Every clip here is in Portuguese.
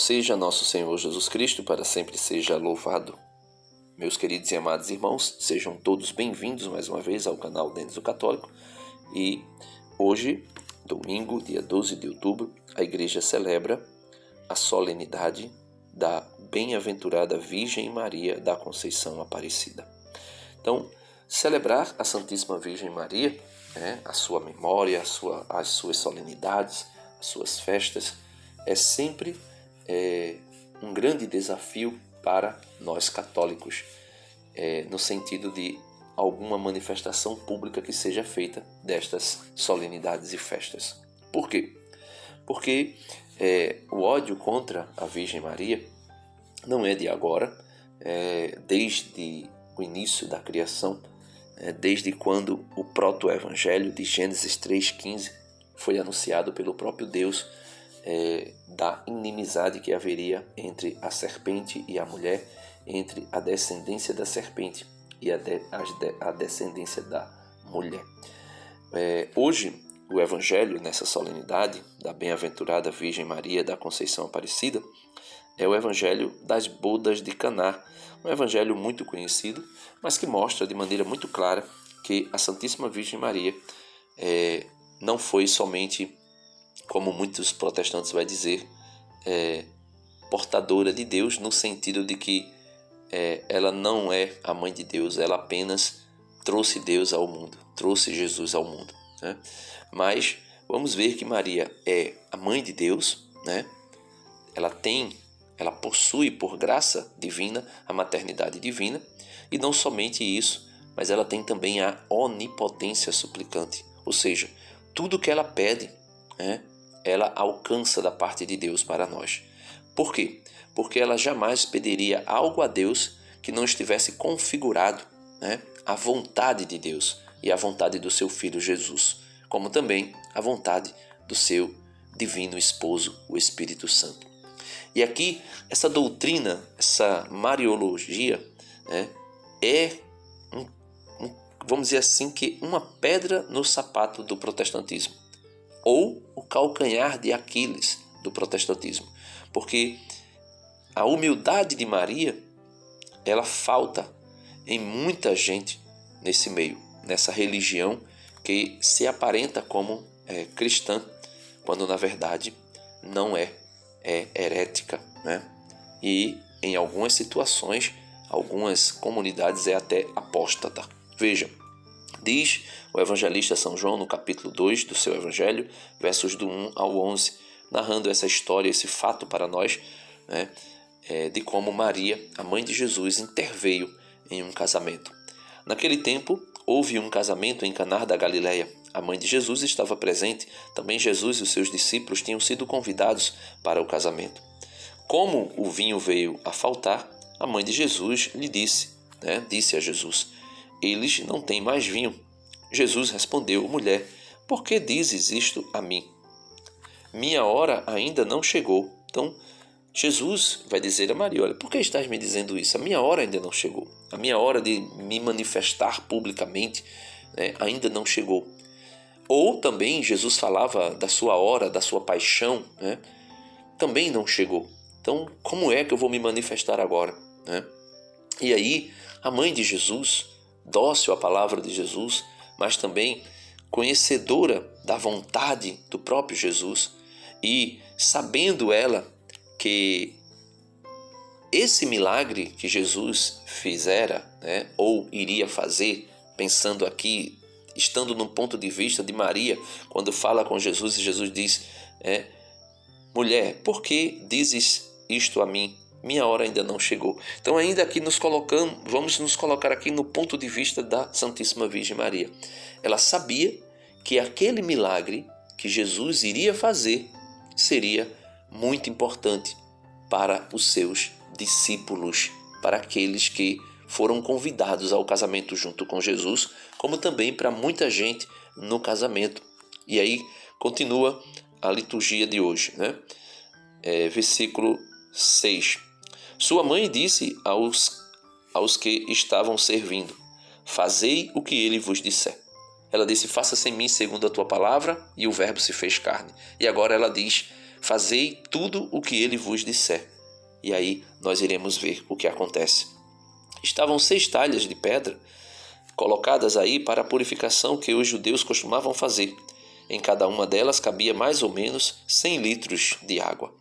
seja nosso Senhor Jesus Cristo, para sempre seja louvado. Meus queridos e amados irmãos, sejam todos bem-vindos mais uma vez ao canal Dentes do Católico. E hoje, domingo, dia 12 de outubro, a Igreja celebra a solenidade da Bem-aventurada Virgem Maria da Conceição Aparecida. Então, celebrar a Santíssima Virgem Maria, a sua memória, as suas solenidades, as suas festas, é sempre um grande desafio para nós católicos, no sentido de alguma manifestação pública que seja feita destas solenidades e festas. Por quê? Porque o ódio contra a Virgem Maria não é de agora, desde o início da criação, desde quando o proto-evangelho de Gênesis 3,15 foi anunciado pelo próprio Deus, da inimizade que haveria entre a serpente e a mulher, entre a descendência da serpente e a descendência da mulher. Hoje, o Evangelho, nessa solenidade da Bem-aventurada Virgem Maria da Conceição Aparecida, é o Evangelho das bodas de Caná, um evangelho muito conhecido, mas que mostra de maneira muito clara que a Santíssima Virgem Maria não foi somente, como muitos protestantes vão dizer, portadora de Deus, no sentido de que ela não é a mãe de Deus, ela apenas trouxe Deus ao mundo, trouxe Jesus ao mundo, né? Mas vamos ver que Maria é a mãe de Deus, né? Ela possui por graça divina a maternidade divina, e não somente isso, mas ela tem também a onipotência suplicante, ou seja, tudo que ela pede, ela alcança da parte de Deus para nós. Por quê? Porque ela jamais pediria algo a Deus que não estivesse configurado, à vontade de Deus e à vontade do seu Filho Jesus, como também à vontade do seu divino esposo, o Espírito Santo. E aqui, essa doutrina, essa mariologia, vamos dizer assim, que uma pedra no sapato do protestantismo, ou o calcanhar de Aquiles do protestantismo, porque a humildade de Maria, ela falta em muita gente nesse meio, nessa religião que se aparenta como cristã, quando na verdade não é herética, e em algumas situações, algumas comunidades é até apóstata. Veja, diz o evangelista São João no capítulo 2 do seu evangelho, versos do 1 ao 11, narrando essa história, esse fato para nós, de como Maria, a mãe de Jesus, interveio em um casamento. Naquele tempo, houve um casamento em Caná da Galileia. A mãe de Jesus estava presente. Também Jesus e os seus discípulos tinham sido convidados para o casamento. Como o vinho veio a faltar, a mãe de Jesus lhe disse a Jesus: eles não têm mais vinho. Jesus respondeu: mulher, por que dizes isto a mim? Minha hora ainda não chegou. Então, Jesus vai dizer a Maria: olha, por que estás me dizendo isso? A minha hora ainda não chegou. A minha hora de me manifestar publicamente ainda não chegou. Ou também Jesus falava da sua hora, da sua paixão, também não chegou. Então, como é que eu vou me manifestar agora? E aí, a mãe de Jesus, dócil à palavra de Jesus, mas também conhecedora da vontade do próprio Jesus, e sabendo ela que esse milagre que Jesus fizera, ou iria fazer, pensando aqui, estando no ponto de vista de Maria, quando fala com Jesus e Jesus diz: mulher, por que dizes isto a mim? Minha hora ainda não chegou. Então, ainda aqui vamos nos colocar aqui no ponto de vista da Santíssima Virgem Maria. Ela sabia que aquele milagre que Jesus iria fazer seria muito importante para os seus discípulos, para aqueles que foram convidados ao casamento junto com Jesus, como também para muita gente no casamento. E aí continua a liturgia de hoje, versículo 6. Sua mãe disse aos que estavam servindo: fazei o que ele vos disser. Ela disse: faça-se em mim segundo a tua palavra, e o verbo se fez carne. E agora ela diz: fazei tudo o que ele vos disser. E aí nós iremos ver o que acontece. Estavam 6 talhas de pedra colocadas aí para a purificação que os judeus costumavam fazer. Em cada uma delas cabia mais ou menos 100 litros de água.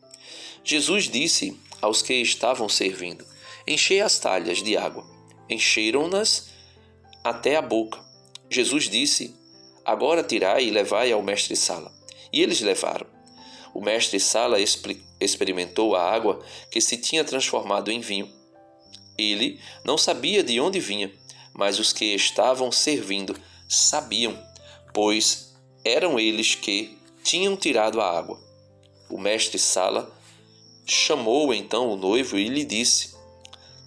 Jesus disse aos que estavam servindo: enchei as talhas de água. Encheram-nas até a boca. Jesus disse: agora tirai e levai ao mestre-sala. E eles levaram. O mestre-sala experimentou a água que se tinha transformado em vinho. Ele não sabia de onde vinha, mas os que estavam servindo sabiam, pois eram eles que tinham tirado a água. O mestre-sala chamou então o noivo e lhe disse: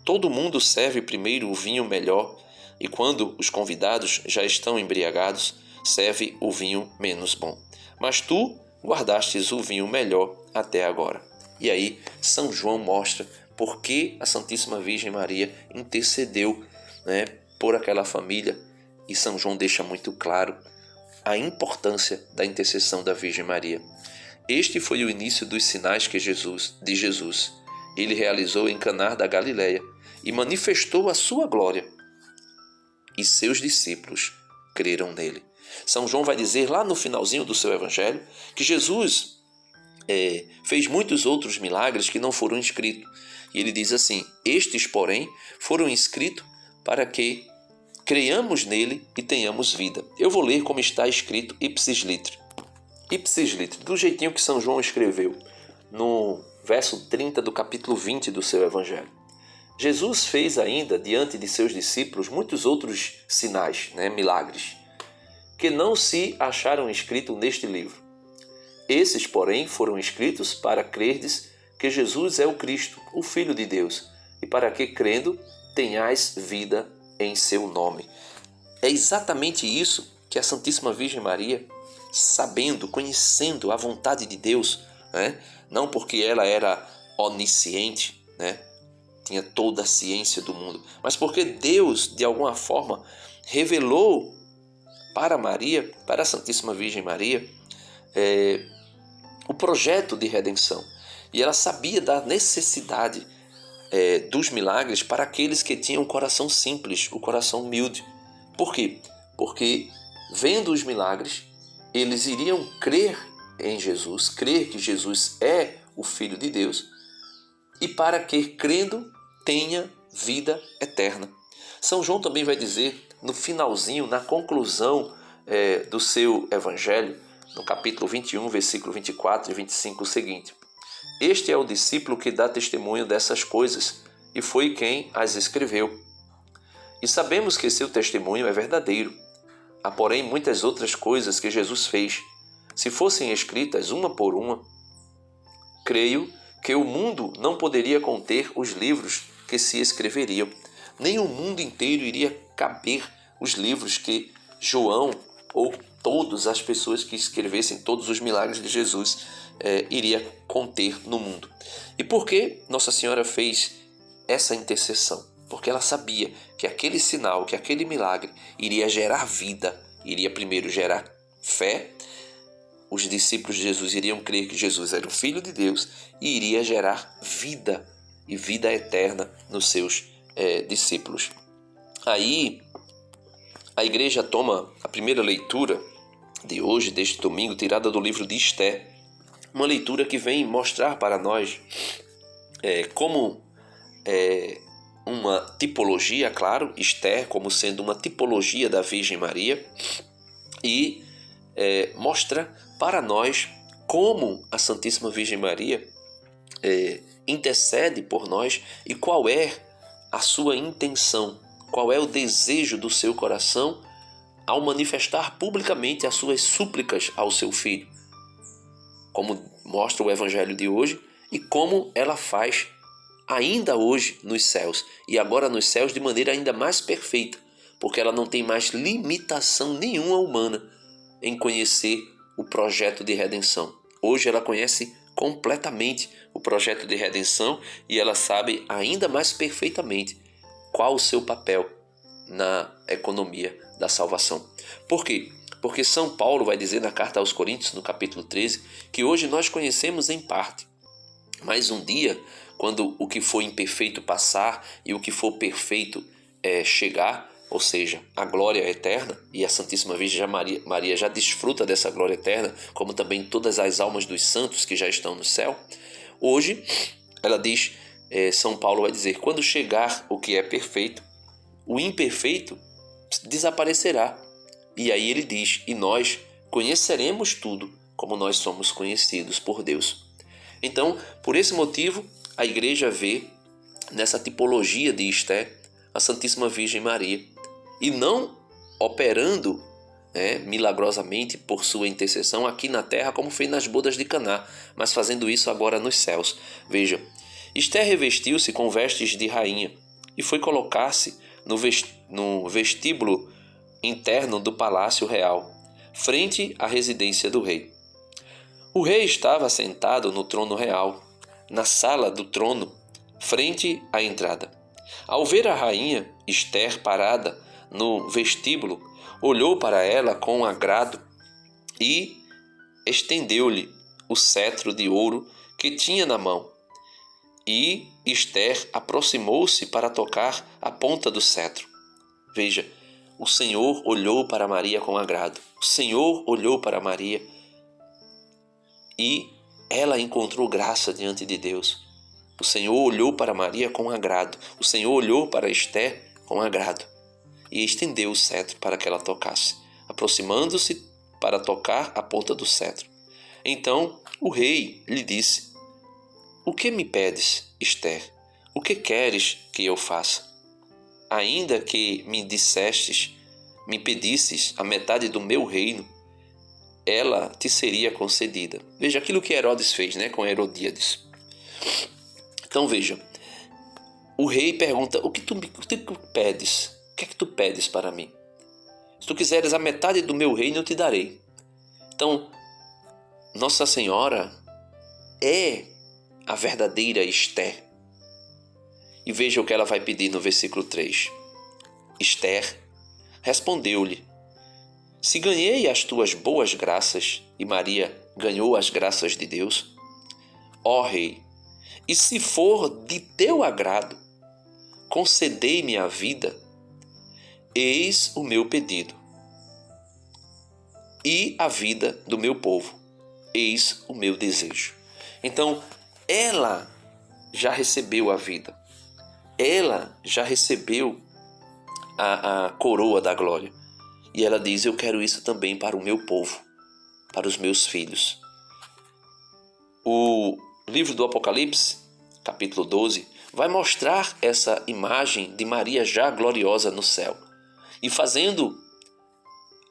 todo mundo serve primeiro o vinho melhor, e quando os convidados já estão embriagados, serve o vinho menos bom. Mas tu guardastes o vinho melhor até agora. E aí São João mostra por que a Santíssima Virgem Maria intercedeu, por aquela família. E São João deixa muito claro a importância da intercessão da Virgem Maria. Este foi o início dos sinais de Jesus. Ele realizou em Caná da Galileia e manifestou a sua glória. E seus discípulos creram nele. São João vai dizer lá no finalzinho do seu evangelho que Jesus fez muitos outros milagres que não foram escritos. E ele diz assim: estes, porém, foram escritos para que creiamos nele e tenhamos vida. Eu vou ler como está escrito ipsis litteris. Ipsis litteris, do jeitinho que São João escreveu, no verso 30 do capítulo 20 do seu evangelho. Jesus fez ainda diante de seus discípulos muitos outros sinais, milagres, que não se acharam escritos neste livro. Esses, porém, foram escritos para crerdes que Jesus é o Cristo, o Filho de Deus, e para que, crendo, tenhais vida em seu nome. É exatamente isso que a Santíssima Virgem Maria, sabendo, conhecendo a vontade de Deus, não porque ela era onisciente, tinha toda a ciência do mundo, mas porque Deus, de alguma forma, revelou para Maria, para a Santíssima Virgem Maria, o projeto de redenção. E ela sabia da necessidade dos milagres para aqueles que tinham o coração simples, o coração humilde. Por quê? Porque, vendo os milagres, eles iriam crer em Jesus, crer que Jesus é o Filho de Deus, e para que, crendo, tenha vida eterna. São João também vai dizer, no finalzinho, na conclusão do seu evangelho, no capítulo 21, versículo 24 e 25, o seguinte: este é o discípulo que dá testemunho dessas coisas, e foi quem as escreveu. E sabemos que seu testemunho é verdadeiro. Há, porém, muitas outras coisas que Jesus fez. Se fossem escritas uma por uma, creio que o mundo não poderia conter os livros que se escreveriam. Nem o mundo inteiro iria caber os livros que João ou todas as pessoas que escrevessem todos os milagres de Jesus iria conter no mundo. E por que Nossa Senhora fez essa intercessão? Porque ela sabia que aquele sinal, que aquele milagre iria gerar vida, iria primeiro gerar fé. Os discípulos de Jesus iriam crer que Jesus era o Filho de Deus e iria gerar vida e vida eterna nos seus discípulos. Aí a igreja toma a primeira leitura de hoje, deste domingo, tirada do livro de Esther, uma leitura que vem mostrar para nós como uma tipologia, claro, Esther como sendo uma tipologia da Virgem Maria, e mostra para nós como a Santíssima Virgem Maria intercede por nós e qual é a sua intenção, qual é o desejo do seu coração ao manifestar publicamente as suas súplicas ao seu Filho, como mostra o Evangelho de hoje e como ela faz ainda hoje nos céus, e agora nos céus de maneira ainda mais perfeita, porque ela não tem mais limitação nenhuma humana em conhecer o projeto de redenção. Hoje ela conhece completamente o projeto de redenção e ela sabe ainda mais perfeitamente qual o seu papel na economia da salvação. Por quê? Porque São Paulo vai dizer na carta aos Coríntios, no capítulo 13, que hoje nós conhecemos em parte, mas um dia, quando o que for imperfeito passar e o que for perfeito chegar, ou seja, a glória eterna, e a Santíssima Virgem Maria já desfruta dessa glória eterna, como também todas as almas dos santos que já estão no céu. Hoje, ela diz, São Paulo vai dizer, quando chegar o que é perfeito, o imperfeito desaparecerá. E aí ele diz, e nós conheceremos tudo como nós somos conhecidos por Deus. Então, por esse motivo, a igreja vê nessa tipologia de Esther a Santíssima Virgem Maria, e não operando milagrosamente por sua intercessão aqui na terra, como fez nas bodas de Caná, mas fazendo isso agora nos céus. Veja, Esther revestiu-se com vestes de rainha e foi colocar-se no vestíbulo interno do palácio real, frente à residência do rei. O rei estava sentado no trono real, na sala do trono, frente à entrada. Ao ver a rainha Esther parada no vestíbulo, olhou para ela com agrado e estendeu-lhe o cetro de ouro que tinha na mão. E Esther aproximou-se para tocar a ponta do cetro. Veja, o Senhor olhou para Maria com agrado. O Senhor olhou para Maria e ela encontrou graça diante de Deus. O Senhor olhou para Maria com agrado. O Senhor olhou para Esther com agrado e estendeu o cetro para que ela tocasse, aproximando-se para tocar a ponta do cetro. Então o rei lhe disse: "O que me pedes, Esther? O que queres que eu faça? Ainda que me pedisses a metade do meu reino, ela te seria concedida." Veja aquilo que Herodes fez, com Herodíades. Então veja, o rei pergunta: o que tu pedes? O que é que tu pedes para mim? Se tu quiseres a metade do meu reino, eu te darei. Então, Nossa Senhora é a verdadeira Esther. E veja o que ela vai pedir no versículo 3. Esther respondeu-lhe: "Se ganhei as tuas boas graças", e Maria ganhou as graças de Deus, "ó rei, e se for de teu agrado, concedei-me a vida, eis o meu pedido, e a vida do meu povo, eis o meu desejo." Então, ela já recebeu a vida, ela já recebeu a coroa da glória, e ela diz: eu quero isso também para o meu povo, para os meus filhos. O livro do Apocalipse, capítulo 12, vai mostrar essa imagem de Maria já gloriosa no céu e fazendo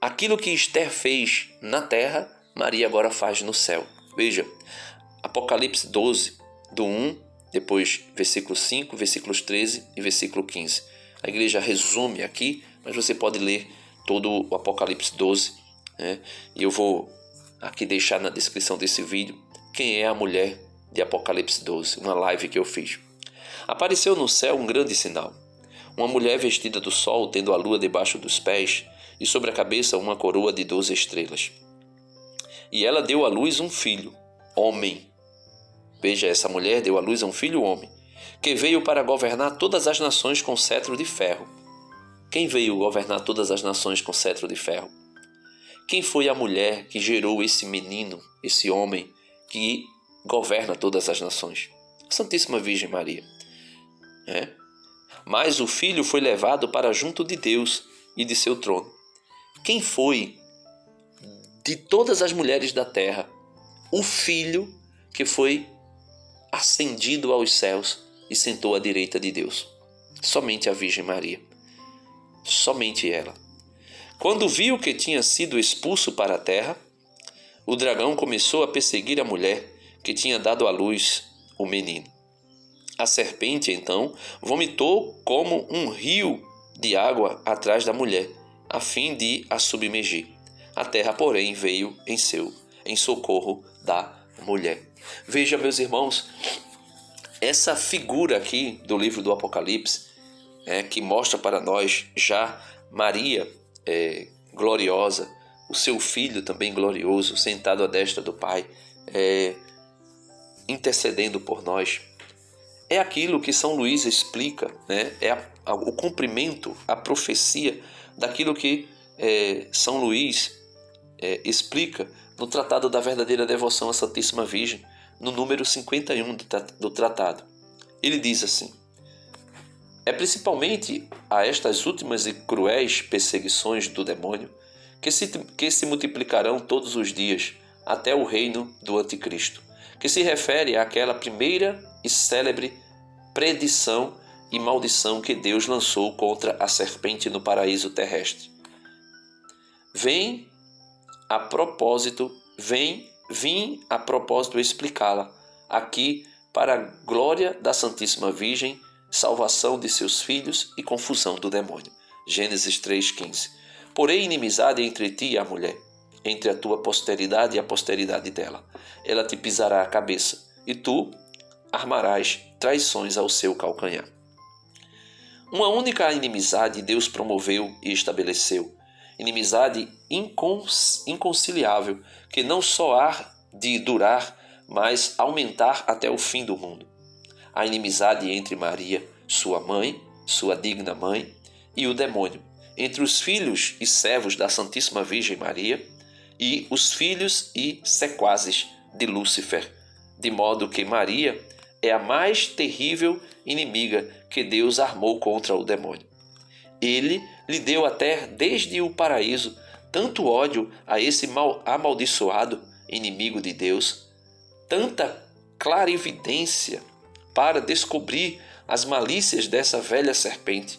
aquilo que Esther fez na terra, Maria agora faz no céu. Veja, Apocalipse 12, do 1, depois versículo 5, versículos 13 e versículo 15. A igreja resume aqui, mas você pode ler todo o Apocalipse 12, e eu vou aqui deixar na descrição desse vídeo quem é a mulher de Apocalipse 12, uma live que eu fiz. Apareceu no céu um grande sinal: uma mulher vestida do sol, tendo a lua debaixo dos pés, e sobre a cabeça uma coroa de 12 estrelas. E ela deu à luz um filho, homem. Veja, essa mulher deu à luz a um filho homem, que veio para governar todas as nações com cetro de ferro. Quem veio governar todas as nações com cetro de ferro? Quem foi a mulher que gerou esse menino, esse homem que governa todas as nações? A Santíssima Virgem Maria. Mas o filho foi levado para junto de Deus e de seu trono. Quem foi de todas as mulheres da terra o filho que foi ascendido aos céus e sentou à direita de Deus? Somente a Virgem Maria. Somente ela. Quando viu que tinha sido expulso para a terra, o dragão começou a perseguir a mulher que tinha dado à luz o menino. A serpente, então, vomitou como um rio de água atrás da mulher, a fim de a submergir. A terra, porém, veio em socorro da mulher. Veja, meus irmãos, essa figura aqui do livro do Apocalipse, que mostra para nós já Maria gloriosa, o seu Filho também glorioso, sentado à destra do Pai, intercedendo por nós. É aquilo que São Luís explica, né? O cumprimento, a profecia daquilo que São Luís explica no Tratado da Verdadeira Devoção à Santíssima Virgem, no número 51 do tratado. Ele diz assim: é principalmente a estas últimas e cruéis perseguições do demônio que se multiplicarão todos os dias até o reino do Anticristo, que se refere àquela primeira e célebre predição e maldição que Deus lançou contra a serpente no paraíso terrestre. Vim a propósito explicá-la aqui para a glória da Santíssima Virgem, salvação de seus filhos e confusão do demônio. Gênesis 3,15. Porém, inimizade entre ti e a mulher, entre a tua posteridade e a posteridade dela. Ela te pisará a cabeça, e tu armarás traições ao seu calcanhar. Uma única inimizade Deus promoveu e estabeleceu. Inimizade inconciliável, que não só há de durar, mas aumentar até o fim do mundo. A inimizade entre Maria, sua mãe, sua digna mãe, e o demônio, entre os filhos e servos da Santíssima Virgem Maria e os filhos e sequazes de Lúcifer, de modo que Maria é a mais terrível inimiga que Deus armou contra o demônio. Ele lhe deu até desde o paraíso tanto ódio a esse amaldiçoado inimigo de Deus, tanta clarividência para descobrir as malícias dessa velha serpente,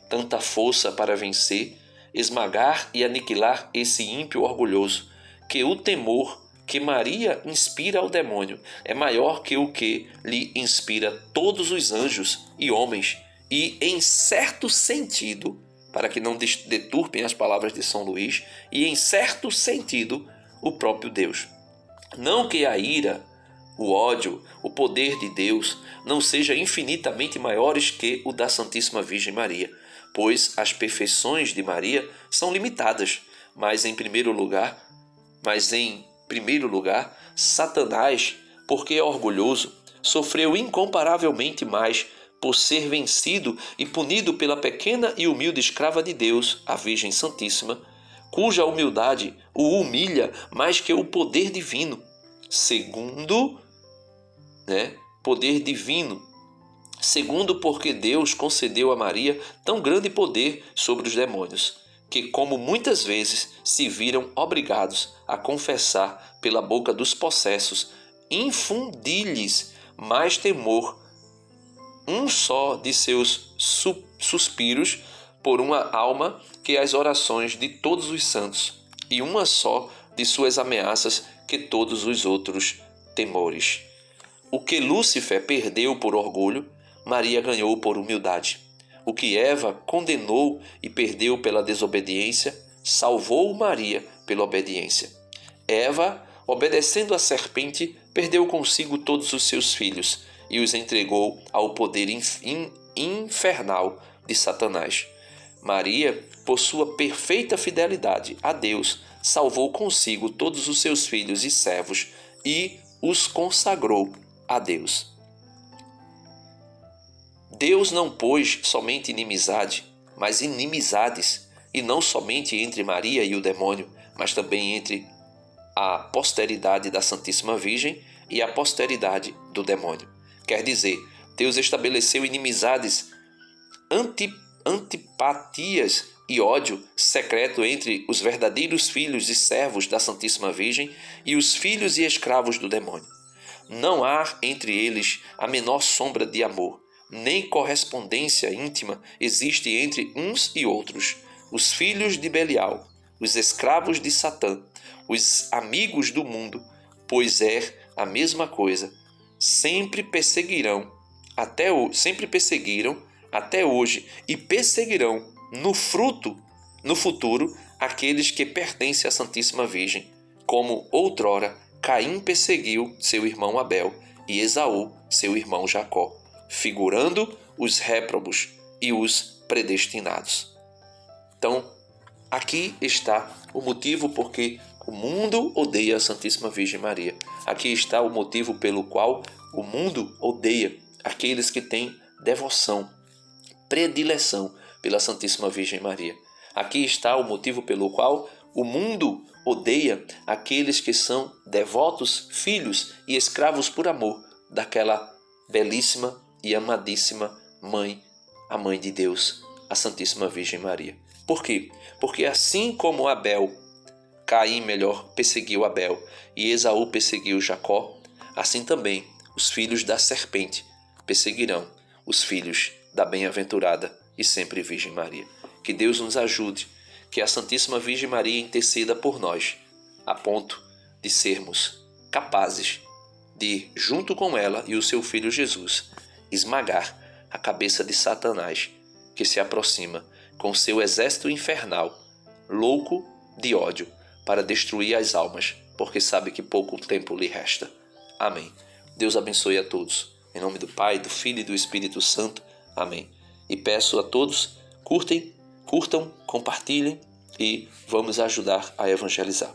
tanta força para vencer, esmagar e aniquilar esse ímpio orgulhoso, que o temor que Maria inspira ao demônio é maior que o que lhe inspira todos os anjos e homens, e em certo sentido, para que não deturpem as palavras de São Luís, e em certo sentido, o próprio Deus. Não que a ira, o ódio, o poder de Deus não seja infinitamente maiores que o da Santíssima Virgem Maria, pois as perfeições de Maria são limitadas, mas em primeiro lugar, Satanás, porque é orgulhoso, sofreu incomparavelmente mais por ser vencido e punido pela pequena e humilde escrava de Deus, a Virgem Santíssima, cuja humildade o humilha mais que o poder divino. Segundo, porque Deus concedeu a Maria tão grande poder sobre os demônios, que como muitas vezes se viram obrigados a confessar pela boca dos possessos, infundir-lhes mais temor, um só de seus suspiros por uma alma que as orações de todos os santos, e uma só de suas ameaças que todos os outros temores. O que Lúcifer perdeu por orgulho, Maria ganhou por humildade. O que Eva condenou e perdeu pela desobediência, salvou Maria pela obediência. Eva, obedecendo à serpente, perdeu consigo todos os seus filhos e os entregou ao poder infernal de Satanás. Maria, por sua perfeita fidelidade a Deus, salvou consigo todos os seus filhos e servos e os consagrou a Deus. Deus não pôs somente inimizade, mas inimizades, e não somente entre Maria e o demônio, mas também entre a posteridade da Santíssima Virgem e a posteridade do demônio. Quer dizer, Deus estabeleceu inimizades, antipatias e ódio secreto entre os verdadeiros filhos e servos da Santíssima Virgem e os filhos e escravos do demônio. Não há entre eles a menor sombra de amor, nem correspondência íntima existe entre uns e outros. Os filhos de Belial, os escravos de Satã, os amigos do mundo, pois é a mesma coisa, sempre perseguiram até hoje e perseguirão no futuro aqueles que pertencem à Santíssima Virgem, como outrora Caim perseguiu seu irmão Abel e Esaú seu irmão Jacó, figurando os réprobos e os predestinados. Então, Aqui está o motivo porque o mundo odeia a Santíssima Virgem Maria. Aqui está o motivo pelo qual o mundo odeia aqueles que têm devoção, predileção pela Santíssima Virgem Maria. Aqui está o motivo pelo qual o mundo odeia aqueles que são devotos, filhos e escravos por amor daquela belíssima e amadíssima mãe, a mãe de Deus, a Santíssima Virgem Maria. Por quê? Porque assim como Caim perseguiu Abel e Esaú perseguiu Jacó, assim também os filhos da serpente perseguirão os filhos da bem-aventurada e sempre Virgem Maria. Que Deus nos ajude, que a Santíssima Virgem Maria interceda por nós, a ponto de sermos capazes de, junto com ela e o seu Filho Jesus, esmagar a cabeça de Satanás, que se aproxima com seu exército infernal, louco de ódio, para destruir as almas, porque sabe que pouco tempo lhe resta. Amém. Deus abençoe a todos. Em nome do Pai, do Filho e do Espírito Santo. Amém. E peço a todos, curtam, compartilhem e vamos ajudar a evangelizar.